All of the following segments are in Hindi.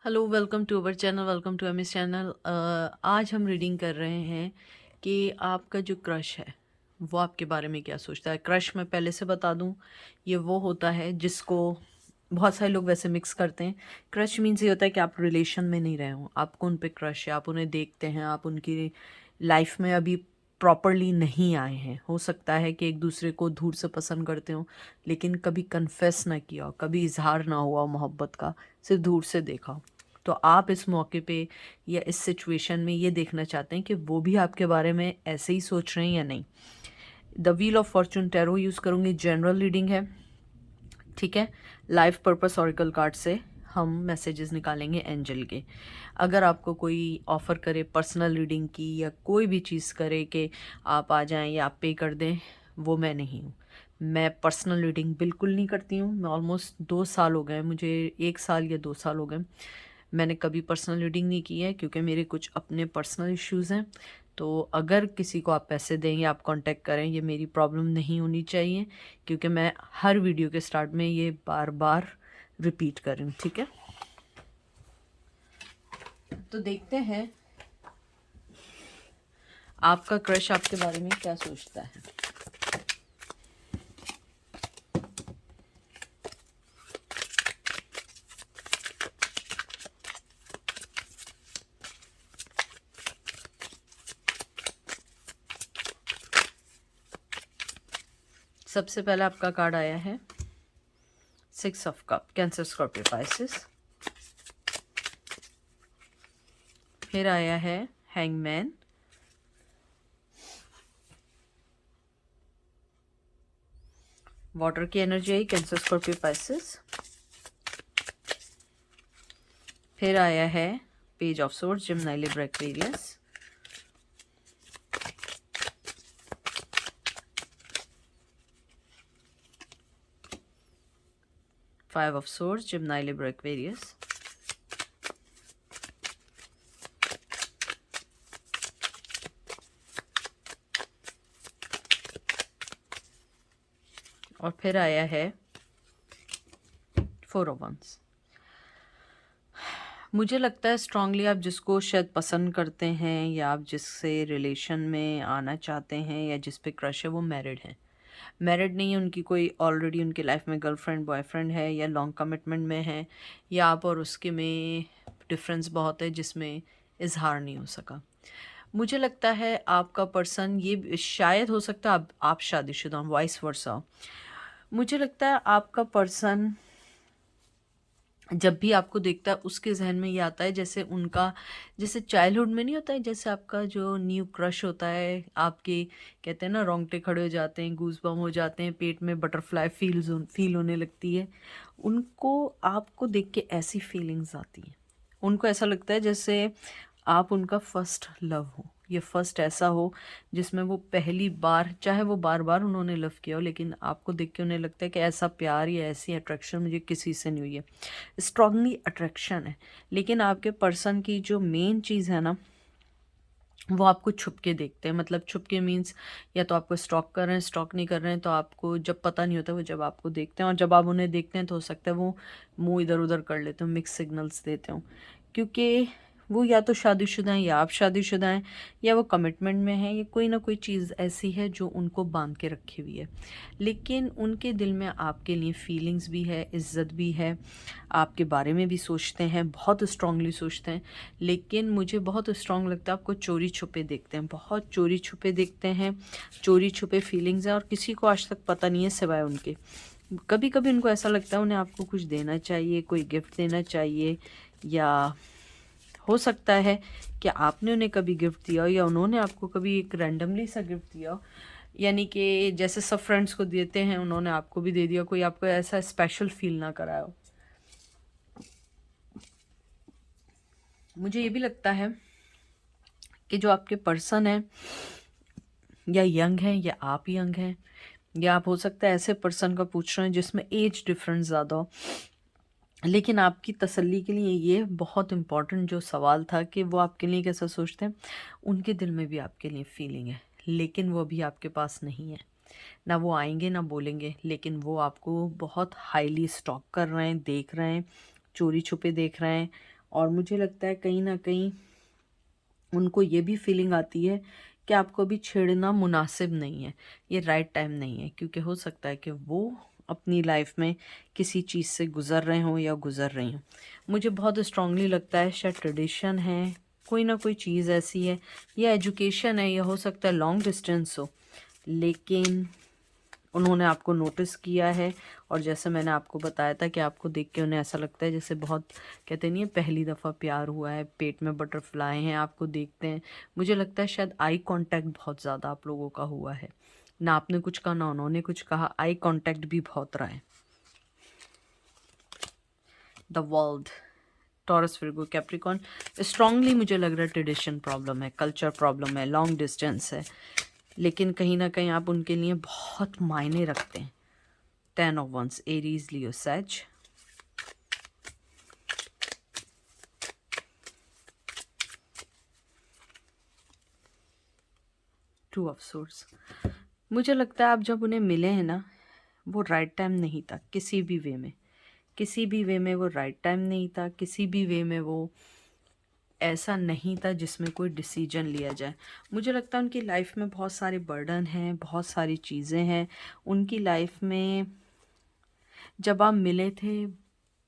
Hello, welcome to our channel, welcome to Amy's channel. आज हम रीडिंग कर रहे हैं कि आपका जो क्रश है वो आपके बारे में क्या सोचता है। क्रश मैं पहले से बता दूं, ये वो होता है जिसको बहुत सारे लोग वैसे मिक्स करते हैं। क्रश मीन्स ये होता है कि आप रिलेशन में नहीं रहे हो, आपको उन पे क्रश है, आप उन्हें देखते हैं, आप उनकी लाइफ में अभी प्रॉपरली नहीं आए हैं। हो सकता है कि एक दूसरे को दूर से पसंद करते हो लेकिन कभी कन्फेस ना किया हो, कभी इजहार ना हुआ हो मोहब्बत का, सिर्फ दूर से देखा हो। तो आप इस मौके पे या इस सिचुएशन में ये देखना चाहते हैं कि वो भी आपके बारे में ऐसे ही सोच रहे हैं या नहीं। The wheel of Fortune tarot use करूँगी, जनरल रीडिंग है, ठीक है। लाइफ पर्पस ऑरिकल कार्ड से हम मैसेजेस निकालेंगे एंजल के। अगर आपको कोई ऑफ़र करे पर्सनल रीडिंग की या कोई भी चीज़ करे कि आप आ जाएं या आप पे कर दें, वो मैं नहीं हूँ। मैं पर्सनल रीडिंग बिल्कुल नहीं करती हूँ। मैं ऑलमोस्ट 2 साल हो गए, मुझे 1 साल या 2 साल हो गए मैंने कभी पर्सनल रीडिंग नहीं की है, क्योंकि मेरे कुछ अपने पर्सनल इश्यूज़ हैं। तो अगर किसी को आप पैसे दें या आप कांटेक्ट करें, ये मेरी प्रॉब्लम नहीं होनी चाहिए, क्योंकि मैं हर वीडियो के स्टार्ट में ये बार बार रिपीट कर रही हूँ, ठीक है। तो देखते हैं आपका क्रश आपके बारे में क्या सोचता है। सबसे पहले आपका कार्ड आया है 6 of cup, cancer, Scorpio, Pisces. फिर आया है हैंगमैन, वाटर की एनर्जी आई, कैंसर, स्कॉर्पियो, पाइसेस। फिर आया है page of swords, Gemini, Libra, Aquarius. Five of swords, Gemini, Libra, Aquarius. और फिर आया है 4 ऑफ वंस। मुझे लगता है स्ट्रांगली आप जिसको शायद पसंद करते हैं या आप जिससे रिलेशन में आना चाहते हैं या जिस पे क्रश है, वो मैरिड है। मैरिड नहीं है, उनकी कोई ऑलरेडी उनकी लाइफ में गर्लफ्रेंड बॉयफ्रेंड है या लॉन्ग कमिटमेंट में है, या आप और उसके में डिफरेंस बहुत है जिसमें इजहार नहीं हो सका। मुझे लगता है आपका पर्सन, ये शायद हो सकता है आप शादीशुदा हो, वाइस वर्सा। मुझे लगता है आपका पर्सन जब भी आपको देखता है उसके जहन में ये आता है जैसे उनका, जैसे चाइल्डहुड में नहीं होता है, जैसे आपका जो न्यू क्रश होता है, आपके कहते हैं ना रोंगटे खड़े हो जाते हैं, गूज बम हो जाते हैं, पेट में बटरफ्लाई फील होने लगती है। उनको आपको देख के ऐसी फीलिंग्स आती हैं। उनको ऐसा लगता है जैसे आप उनका फर्स्ट लव हो, ये फर्स्ट ऐसा हो जिसमें वो पहली बार, चाहे वो बार बार उन्होंने लव किया हो, लेकिन आपको देख के उन्हें लगता है कि ऐसा प्यार या ऐसी अट्रैक्शन मुझे किसी से नहीं हुई है। स्ट्रांगली अट्रैक्शन है। लेकिन आपके पर्सन की जो मेन चीज़ है ना, वो आपको छुप के देखते हैं। मतलब छुप के मीन्स, या तो आपको स्टॉक कर रहे हैं, स्टॉक नहीं कर रहे हैं, तो आपको जब पता नहीं होता, वो जब आपको देखते हैं और जब आप उन्हें देखते हैं तो हो सकता है वो मुंह इधर उधर कर लेते हो, मिक्स सिग्नल्स देते हो, क्योंकि वो या तो शादीशुदा हैं या आप शादीशुदा हैं, या वो कमिटमेंट में हैं, या कोई ना कोई चीज़ ऐसी है जो उनको बांध के रखी हुई है। लेकिन उनके दिल में आपके लिए फीलिंग्स भी है, इज़्ज़त भी है, आपके बारे में भी सोचते हैं, बहुत स्ट्रांगली सोचते हैं। लेकिन मुझे बहुत स्ट्रांग लगता है आपको चोरी छुपे देखते हैं, बहुत चोरी छुपे देखते हैं, चोरी छुपे फीलिंग्स हैं, और किसी को आज तक पता नहीं है सिवाय उनके। कभी कभी उनको ऐसा लगता है उन्हें आपको कुछ देना चाहिए, कोई गिफ्ट देना चाहिए, या हो सकता है कि आपने उन्हें कभी गिफ्ट दिया हो या उन्होंने आपको कभी एक रैंडमली सा गिफ्ट दिया हो। यानी कि जैसे सब फ्रेंड्स को देते हैं, उन्होंने आपको भी दे दिया, कोई आपको ऐसा स्पेशल फील ना कराया हो। मुझे ये भी लगता है कि जो आपके पर्सन है, या यंग है या आप यंग हैं, या आप हो सकता है ऐसे पर्सन का पूछ रहे हैं जिसमें एज डिफरेंस ज़्यादा हो। लेकिन आपकी तसल्ली के लिए ये बहुत इम्पोर्टेंट जो सवाल था कि वो आपके लिए कैसा सोचते हैं। उनके दिल में भी आपके लिए फीलिंग है, लेकिन वो अभी आपके पास नहीं है। ना वो आएंगे ना बोलेंगे, लेकिन वो आपको बहुत हाईली स्टॉक कर रहे हैं, देख रहे हैं, चोरी छुपे देख रहे हैं, और मुझे लगता है कहीं ना कहीं उनको ये भी फीलिंग आती है कि आपको अभी छेड़ना मुनासिब नहीं है, ये राइट टाइम नहीं है, क्योंकि हो सकता है कि वो अपनी लाइफ में किसी चीज़ से गुज़र रहे हों या गुज़र रही हों। मुझे बहुत स्ट्रांगली लगता है शायद ट्रेडिशन है, कोई ना कोई चीज़ ऐसी है, या एजुकेशन है, या हो सकता है लॉन्ग डिस्टेंस हो, लेकिन उन्होंने आपको नोटिस किया है। और जैसे मैंने आपको बताया था कि आपको देख के उन्हें ऐसा लगता है जैसे बहुत, कहते नहीं है पहली दफ़ा प्यार हुआ है, पेट में बटरफ्लाई हैं, आपको देखते हैं। मुझे लगता है शायद आई कांटेक्ट बहुत ज़्यादा आप लोगों का हुआ है, ना आपने कुछ कहा ना उन्होंने कुछ कहा, आई कांटेक्ट भी बहुत रहा है। The world, taurus, Virgo, Capricorn, strongly मुझे लग रहा है ट्रेडिशन प्रॉब्लम है, कल्चर प्रॉब्लम है, लॉन्ग डिस्टेंस है, लेकिन कहीं ना कहीं आप उनके लिए बहुत मायने रखते हैं। 10 of Wands, एरीज, लियो, सैज। टू ऑफ सोर्स, मुझे लगता है आप जब उन्हें मिले हैं ना, वो राइट टाइम नहीं था किसी भी वे में, किसी भी वे में वो राइट टाइम नहीं था, किसी भी वे में वो ऐसा नहीं था जिसमें कोई डिसीजन लिया जाए। मुझे लगता है उनकी लाइफ में बहुत सारे बर्डन हैं, बहुत सारी चीज़ें हैं उनकी लाइफ में। जब आप मिले थे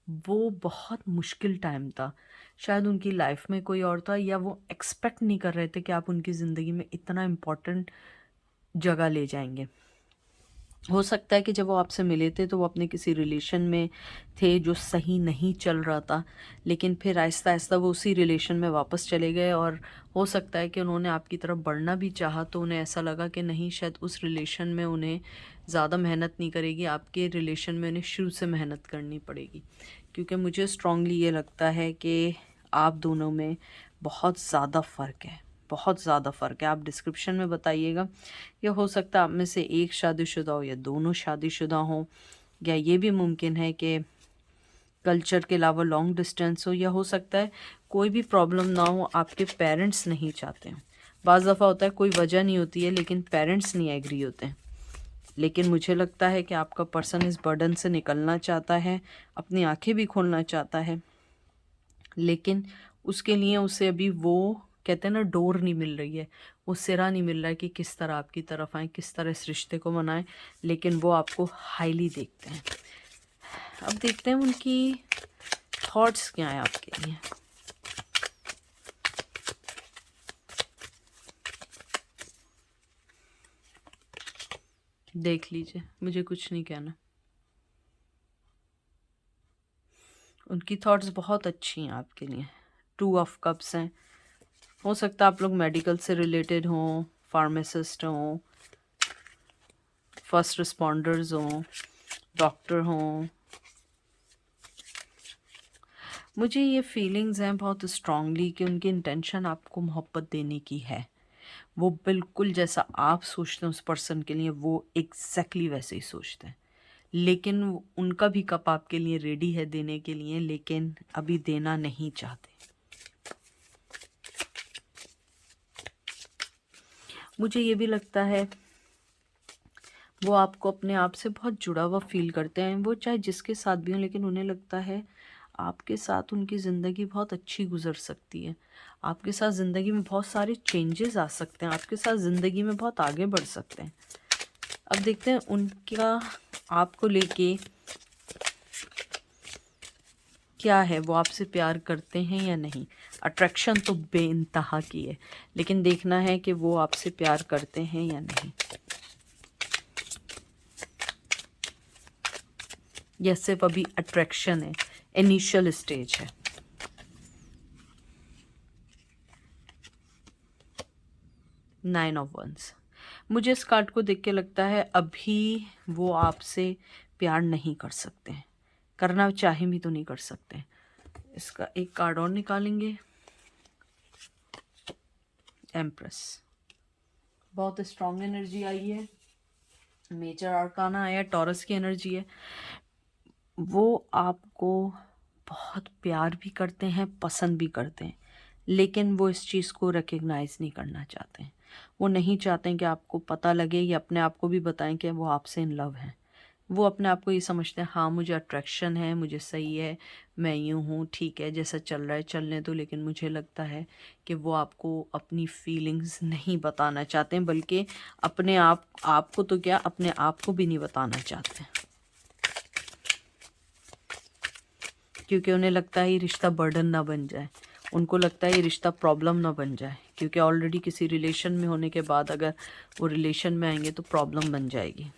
वो बहुत मुश्किल टाइम था, शायद उनकी लाइफ में कोई और था, या वो एक्सपेक्ट नहीं कर रहे थे कि आप उनकी ज़िंदगी में इतना इम्पोर्टेंट जगह ले जाएंगे। हो सकता है कि जब वो आपसे मिले थे तो वो अपने किसी रिलेशन में थे जो सही नहीं चल रहा था, लेकिन फिर आहिस्ता आहिस्ता वो उसी रिलेशन में वापस चले गए। और हो सकता है कि उन्होंने आपकी तरफ बढ़ना भी चाहा तो उन्हें ऐसा लगा कि नहीं, शायद उस रिलेशन में उन्हें ज़्यादा मेहनत नहीं करेगी, आपके रिलेशन में उन्हें शुरू से मेहनत करनी पड़ेगी। क्योंकि मुझे स्ट्रांगली ये लगता है कि आप दोनों में बहुत ज़्यादा फ़र्क है, बहुत ज़्यादा फ़र्क है। आप डिस्क्रिप्शन में बताइएगा, या हो सकता है आप में से एक शादीशुदा हो या दोनों शादीशुदा हों, या ये भी मुमकिन है कि कल्चर के अलावा लॉन्ग डिस्टेंस हो, या हो सकता है कोई भी प्रॉब्लम ना हो, आपके पेरेंट्स नहीं चाहते हैं। बाज़ दफ़ा होता है कोई वजह नहीं होती है लेकिन पेरेंट्स नहीं एग्री होते हैं। लेकिन मुझे लगता है कि आपका पर्सन इस बर्डन से निकलना चाहता है, अपनी आंखें भी खोलना चाहता है, लेकिन उसके लिए उसे अभी वो कहते हैं ना डोर नहीं मिल रही है, वो सिरा नहीं मिल रहा है कि किस तरह आपकी तरफ आए, किस तरह इस रिश्ते को मनाएं। लेकिन वो आपको हाईली देखते हैं। अब देखते हैं उनकी थॉट्स क्या हैं आपके लिए। देख लीजिए, मुझे कुछ नहीं कहना। उनकी थॉट्स बहुत अच्छी हैं आपके लिए। 2 ऑफ कप्स हैं। हो सकता है आप लोग मेडिकल से रिलेटेड हों, फार्मासिस्ट हों, फर्स्ट रिस्पॉन्डर्स हों, डॉक्टर हों। मुझे ये फीलिंग्स हैं बहुत स्ट्रांगली कि उनकी इंटेंशन आपको मोहब्बत देने की है। वो बिल्कुल जैसा आप सोचते हैं उस पर्सन के लिए, वो एग्जैक्टली वैसे ही सोचते हैं। लेकिन उनका भी कप आपके लिए रेडी है देने के लिए, लेकिन अभी देना नहीं चाहते। मुझे ये भी लगता है वो आपको अपने आप से बहुत जुड़ा हुआ फील करते हैं, वो चाहे जिसके साथ भी हों, लेकिन उन्हें लगता है आपके साथ उनकी ज़िंदगी बहुत अच्छी गुजर सकती है। आपके साथ ज़िंदगी में बहुत सारे चेंजेस आ सकते हैं, आपके साथ ज़िंदगी में बहुत आगे बढ़ सकते हैं। अब देखते हैं उनका आपको लेके क्या है, वो आपसे प्यार करते हैं या नहीं। अट्रैक्शन तो बेइंतहा की है, लेकिन देखना है कि वो आपसे प्यार करते हैं या नहीं। यह सिर्फ अभी अट्रैक्शन है, इनिशियल स्टेज है। नाइन ऑफ वंस, मुझे इस कार्ड को देख के लगता है अभी वो आपसे प्यार नहीं कर सकते हैं, करना चाहे भी तो नहीं कर सकते। इसका एक कार्ड और निकालेंगे। एम्प्रेस, बहुत स्ट्रॉन्ग एनर्जी आई है। मेजर आर्काना आया, टॉरस की एनर्जी है। वो आपको बहुत प्यार भी करते हैं, पसंद भी करते हैं, लेकिन वो इस चीज़ को रिकग्नाइज़ नहीं करना चाहते हैं। वो नहीं चाहते हैं कि आपको पता लगे, या अपने आप को भी बताएं कि वो आपसे इन लव हैं। वो अपने आप को ये समझते हैं हाँ मुझे अट्रैक्शन है, मुझे सही है, मैं यूँ हूँ, ठीक है जैसा चल रहा है चलने दो। लेकिन मुझे लगता है कि वो आपको अपनी फीलिंग्स नहीं बताना चाहते हैं, बल्कि अपने आपको तो क्या, अपने आप को भी नहीं बताना चाहते हैं, क्योंकि उन्हें लगता है ये रिश्ता बर्डन ना बन जाए, उनको लगता है ये रिश्ता प्रॉब्लम ना बन जाए, क्योंकि ऑलरेडी किसी रिलेशन में होने के बाद अगर वो रिलेशन में आएंगे तो प्रॉब्लम बन जाएगी।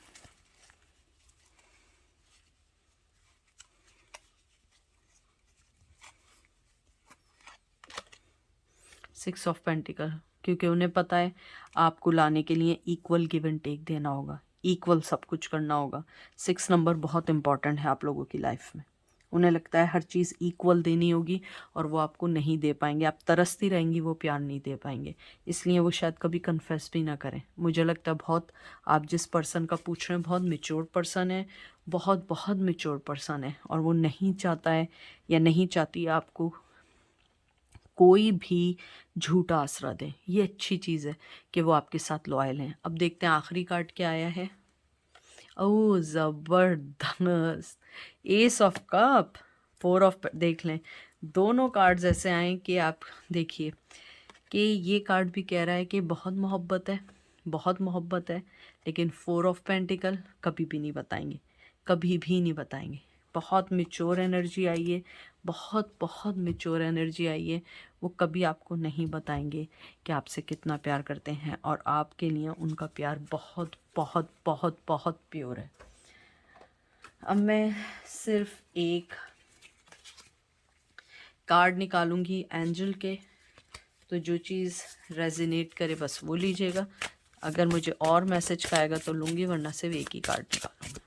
सिक्स ऑफ पेंटिकल, क्योंकि उन्हें पता है आपको लाने के लिए इक्वल गिव एंड टेक देना होगा, इक्वल सब कुछ करना होगा। 6 नंबर बहुत इंपॉर्टेंट है आप लोगों की लाइफ में। उन्हें लगता है हर चीज़ इक्वल देनी होगी और वो आपको नहीं दे पाएंगे, आप तरसती रहेंगी, वो प्यार नहीं दे पाएंगे। इसलिए वो शायद कभी कन्फेस भी ना करें। मुझे लगता है बहुत, आप जिस पर्सन का पूछ रहे हैं बहुत मेच्योर पर्सन है, बहुत बहुत मेच्योर पर्सन है, और वो नहीं चाहता है या नहीं चाहती आपको कोई भी झूठा आसरा दे। ये अच्छी चीज़ है कि वो आपके साथ लॉयल हैं। अब देखते हैं आखिरी कार्ड क्या आया है। ओह ज़बरदस्त, एस ऑफ कप, 4 ऑफ, देख लें दोनों कार्ड्स ऐसे आए कि आप देखिए कि ये कार्ड भी कह रहा है कि बहुत मोहब्बत है, बहुत मोहब्बत है, लेकिन 4 ऑफ पेंटिकल कभी भी नहीं बताएंगे, कभी भी नहीं बताएंगे। बहुत मेच्योर एनर्जी आई है, बहुत बहुत मेच्योर एनर्जी आई है। वो कभी आपको नहीं बताएंगे कि आपसे कितना प्यार करते हैं, और आपके लिए उनका प्यार बहुत बहुत बहुत बहुत प्योर है। अब मैं सिर्फ एक कार्ड निकालूंगी एंजल के, तो जो चीज़ रेजिनेट करे बस वो लीजिएगा। अगर मुझे और मैसेज का आएगा तो लूँगी, वरना सिर्फ एक ही कार्ड निकालूंगा।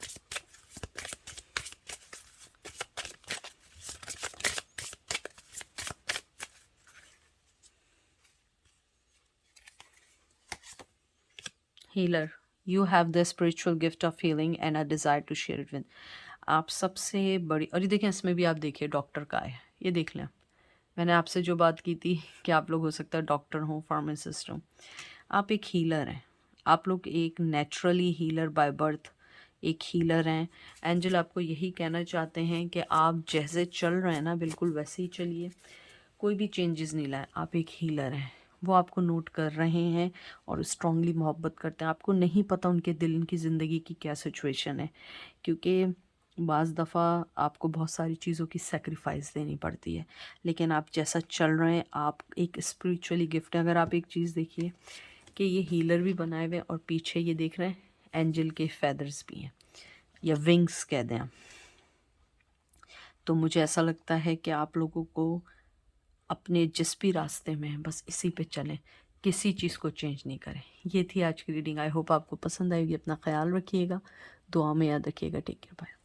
Healer, you have the spiritual gift of healing and a desire to share it with. आप सबसे बड़ी, और ये देखें इसमें भी आप देखिए डॉक्टर का है, ये देख लें। मैंने आपसे जो बात की थी कि आप लोग हो सकता है डॉक्टर हों, फार्मासिस्ट हों, आप एक हीलर हैं। आप लोग एक नेचुरली हीलर बाय बर्थ एक हीलर हैं। एंजल आपको यही कहना चाहते हैं कि आप जैसे चल रहे हैं ना बिल्कुल वैसे ही चलिए, कोई भी चेंजेस नहीं लाए। आप एक हीलर हैं, वो आपको नोट कर रहे हैं और स्ट्रांगली मोहब्बत करते हैं। आपको नहीं पता उनके दिल, उनकी ज़िंदगी की क्या सिचुएशन है, क्योंकि बाज़ दफ़ा आपको बहुत सारी चीज़ों की सेक्रीफाइस देनी पड़ती है, लेकिन आप जैसा चल रहे हैं आप एक स्पिरिचुअली गिफ्ट है। अगर आप एक चीज़ देखिए कि ये हीलर भी बनाए हुए हैं और पीछे ये देख रहे हैं एंजल के फेदर्स भी हैं, या विंग्स कह दें। तो मुझे ऐसा लगता है कि आप लोगों को अपने जिस भी रास्ते में हैं बस इसी पे चलें, किसी चीज़ को चेंज नहीं करें। ये थी आज की रीडिंग। आई होप आपको पसंद आएगी। अपना ख्याल रखिएगा, दुआ में याद रखिएगा। Take care, bye.